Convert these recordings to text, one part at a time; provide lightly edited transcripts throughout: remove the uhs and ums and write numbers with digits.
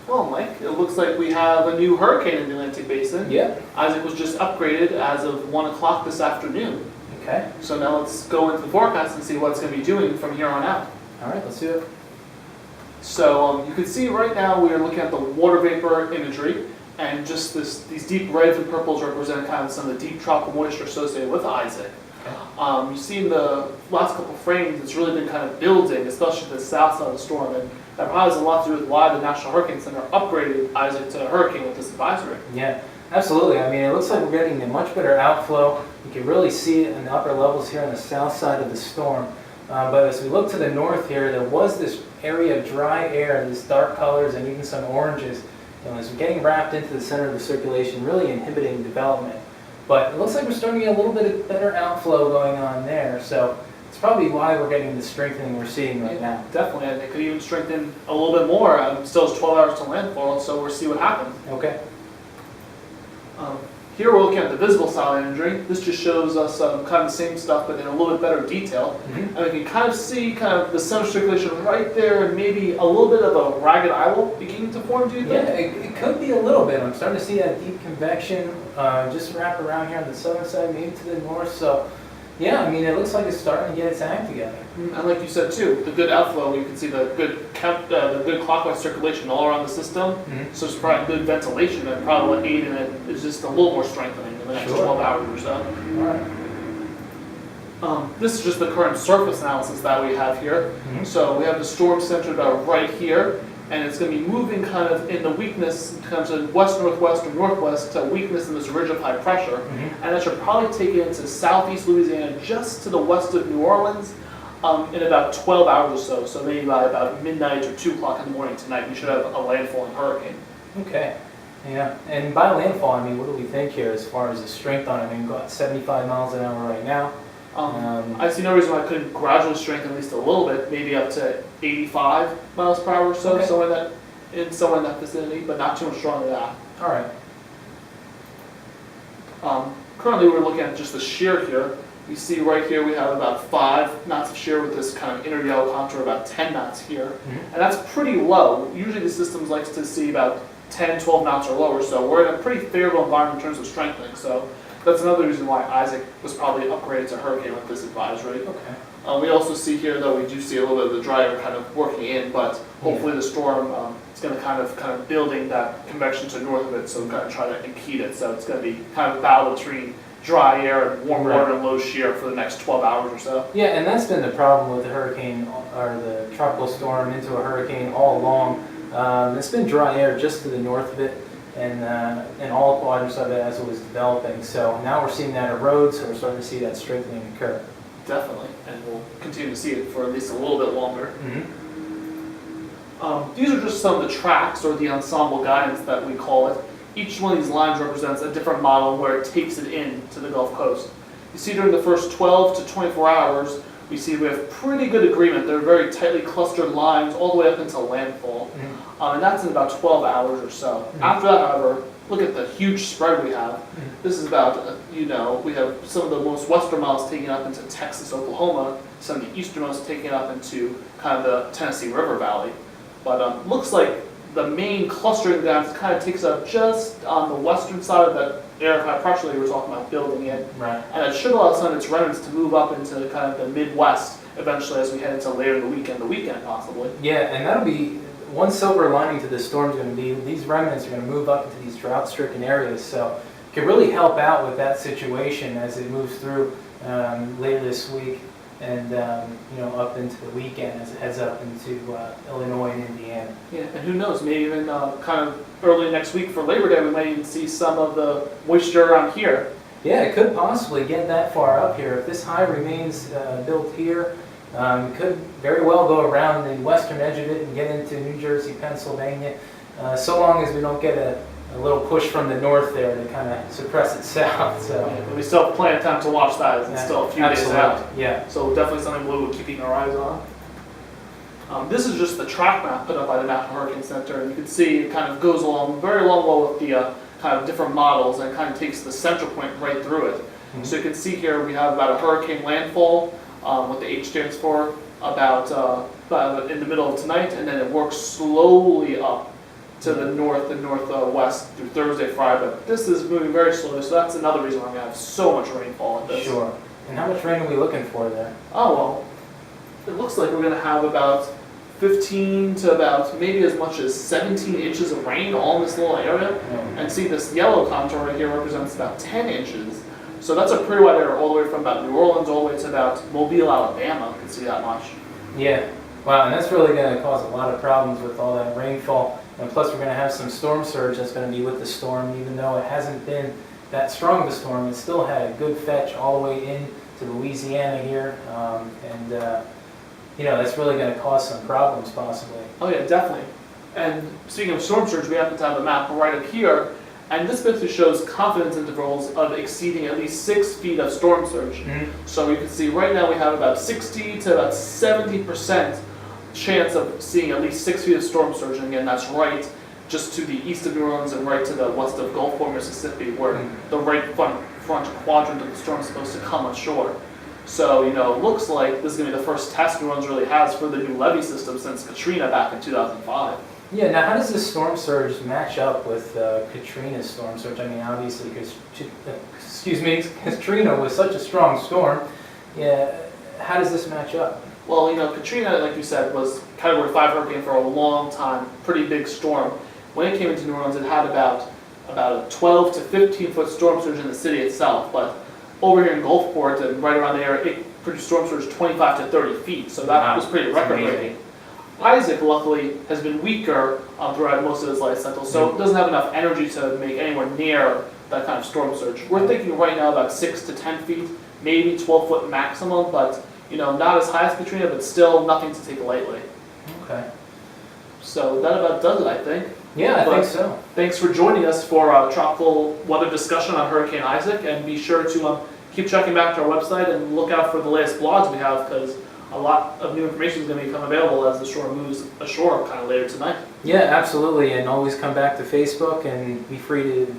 Well, Mike, it looks like we have a new hurricane in the Atlantic Basin. Yeah. Isaac was just upgraded as of 1 o'clock this afternoon. Okay. So now let's go into the forecast and see what it's going to be doing from here on out. All right, let's do it. So you can see right now we are looking at the water vapor imagery, and just these deep reds and purples represent kind of some of the deep tropical moisture associated with Isaac. Okay. You see in the last couple of frames, it's really been kind of building, especially to the south side of the storm, and that probably has a lot to do with why the National Hurricane Center upgraded Isaac to a hurricane with this advisory. Yeah, absolutely. I mean, it looks like we're getting a much better outflow. You can really see it in the upper levels here on the south side of the storm. But as we look to the north here, there was this area of dry air, these dark colors and even some oranges. And as we're getting wrapped into the center of the circulation, really inhibiting development. But it looks like we're starting to get a little bit of better outflow going on there. So it's probably why we're getting the strengthening we're seeing right now. Definitely, and it could even strengthen a little bit more. Still has 12 hours to landfall, so we'll see what happens. Okay. Here we're looking at the visible satellite imagery. This just shows us kind of the same stuff, but in a little bit better detail. Mm-hmm. And we can kind of see kind of the center circulation right there, and maybe a little bit of a ragged eyewall beginning to form, do you think? Yeah, it could be a little bit. I'm starting to see that deep convection just wrap around here on the southern side, maybe to the north. So, yeah, I mean, it looks like it's starting to get its act together. And like you said too, the good outflow, you can see the good clockwise circulation all around the system. Mm-hmm. So it's probably good ventilation, and probably what aid in it is just a little more strengthening in the next 12 hours or so. All right. This is just the current surface analysis that we have here. Mm-hmm. So we have the storm centered right here, and it's going to be moving kind of in the weakness, kind of west, northwest, or northwest to weakness in this ridge of high pressure. Mm-hmm. And that should probably take it into southeast Louisiana, just to the west of New Orleans, in about 12 hours or so. So maybe by about midnight or 2 o'clock in the morning tonight, we should have a landfalling hurricane. Okay. Yeah, and by landfall, I mean, what do we think here as far as the strength on it? I mean, we've got 75 miles an hour right now. I see no reason why it couldn't gradually strengthen at least a little bit, maybe up to 85 miles per hour or so, Okay. somewhere in that vicinity, but not too much stronger than that. All right. Currently, we're looking at just the shear here. You see right here we have about 5 knots of shear with this kind of inner yellow contour, about 10 knots here. Mm-hmm. And that's pretty low. Usually the systems likes to see about 10, 12 knots or lower, so we're in a pretty favorable environment in terms of strengthening. So that's another reason why Isaac was probably upgraded to hurricane with this advisory. Okay. We also see here, though, we do see a little bit of the dry air kind of working in, but hopefully the storm is going to kind of building that convection to the north of it, so we're going to try to impede it. So it's going to be kind of a battle between dry air and warm water and low shear for the next 12 hours or so. Yeah, and that's been the problem with the hurricane, or the tropical storm into a hurricane all along. It's been dry air just to the north of it, and all quadrants of it as it was developing. So now we're seeing that erode, so we're starting to see that strengthening occur. Definitely, and we'll continue to see it for at least a little bit longer. Mm-hmm. These are just some of the tracks, or the ensemble guidance that we call it. Each one of these lines represents a different model where it takes it in to the Gulf Coast. You see during the first 12 to 24 hours, we see we have pretty good agreement. They're very tightly clustered lines all the way up until landfall. Mm-hmm. And that's in about 12 hours or so. Mm-hmm. After that, however, look at the huge spread we have. Mm-hmm. This is about, we have some of the most westernmost taking up into Texas, Oklahoma, some of the easternmost taking up into kind of the Tennessee River Valley. But looks like the main clustering guidance kind of takes up just on the western side of that area of high pressure that you were talking about building in. Right. And it should allow some of its remnants to move up into kind of the Midwest eventually as we head into later in the weekend possibly. Yeah, and that'll be one silver lining to this storm is going to be these remnants are going to move up into these drought-stricken areas. So it can really help out with that situation as it moves through later this week and up into the weekend as it heads up into Illinois and Indiana. Yeah, and who knows, maybe even kind of early next week for Labor Day, we might even see some of the moisture around here. Yeah, it could possibly get that far up here. If this high remains built here, it could very well go around the western edge of it and get into New Jersey, Pennsylvania, so long as we don't get a little push from the north there to kind of suppress it south. So yeah, but we still have plenty of time to watch that as it's still a few days out. Yeah. So definitely something we'll be keeping our eyes on. This is just the track map put up by the National Hurricane Center, and you can see it kind of goes along very well with the kind of different models, and kind of takes the central point right through it. Mm-hmm. So you can see here we have about a hurricane landfall, what the H stands for, about in the middle of tonight, and then it works slowly up to the north and northwest through Thursday, Friday, but this is moving very slowly, so that's another reason why we're going to have so much rainfall in this. Sure. And how much rain are we looking for there? Oh, well, it looks like we're going to have about 15 to about maybe as much as 17 inches of rain all in this little area. And see, this yellow contour right here represents about 10 inches. So that's a pretty wide area all the way from about New Orleans all the way to about Mobile, Alabama. You can see that much. Yeah. Wow, and that's really going to cause a lot of problems with all that rainfall. And plus we're going to have some storm surge that's going to be with the storm. Even though it hasn't been that strong of a storm, it still had a good fetch all the way in to Louisiana here. You know, that's really going to cause some problems possibly. Oh yeah, definitely. And speaking of storm surge, we happen to have a map right up here. And this basically shows confidence intervals of exceeding at least 6 feet of storm surge. So you can see right now we have about 60 to about 70% chance of seeing at least 6 feet of storm surge. And again, that's right just to the east of New Orleans and right to the west of Gulfport, Mississippi, where the right front quadrant of the storm is supposed to come ashore. So, you know, it looks like this is going to be the first test New Orleans really has for the new levee system since Katrina back in 2005. Yeah, now how does this storm surge match up with Katrina's storm surge? I mean, obviously, Katrina was such a strong storm. Yeah, how does this match up? Well, you know, Katrina, like you said, was Category 5 hurricane for a long time, pretty big storm. When it came into New Orleans, it had about a 12 to 15 foot storm surge in the city itself, but over here in Gulfport and right around there, it produced storm surge 25 to 30 feet, so that was pretty record-breaking. Isaac, luckily, has been weaker throughout most of his life cycle, so it doesn't have enough energy to make anywhere near that kind of storm surge. We're thinking right now about 6 to 10 feet, maybe 12 foot maximum, but you know, not as high as Katrina, but still nothing to take lightly. Okay. So that about does it, I think. Yeah, I think so. Thanks for joining us for a tropical weather discussion on Hurricane Isaac, and be sure to keep checking back to our website and look out for the latest blogs we have, because a lot of new information is going to become available as the storm moves ashore kind of later tonight. Yeah, absolutely, and always come back to Facebook and be free to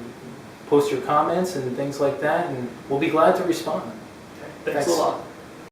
post your comments and things like that, and we'll be glad to respond. Okay. Thanks a lot.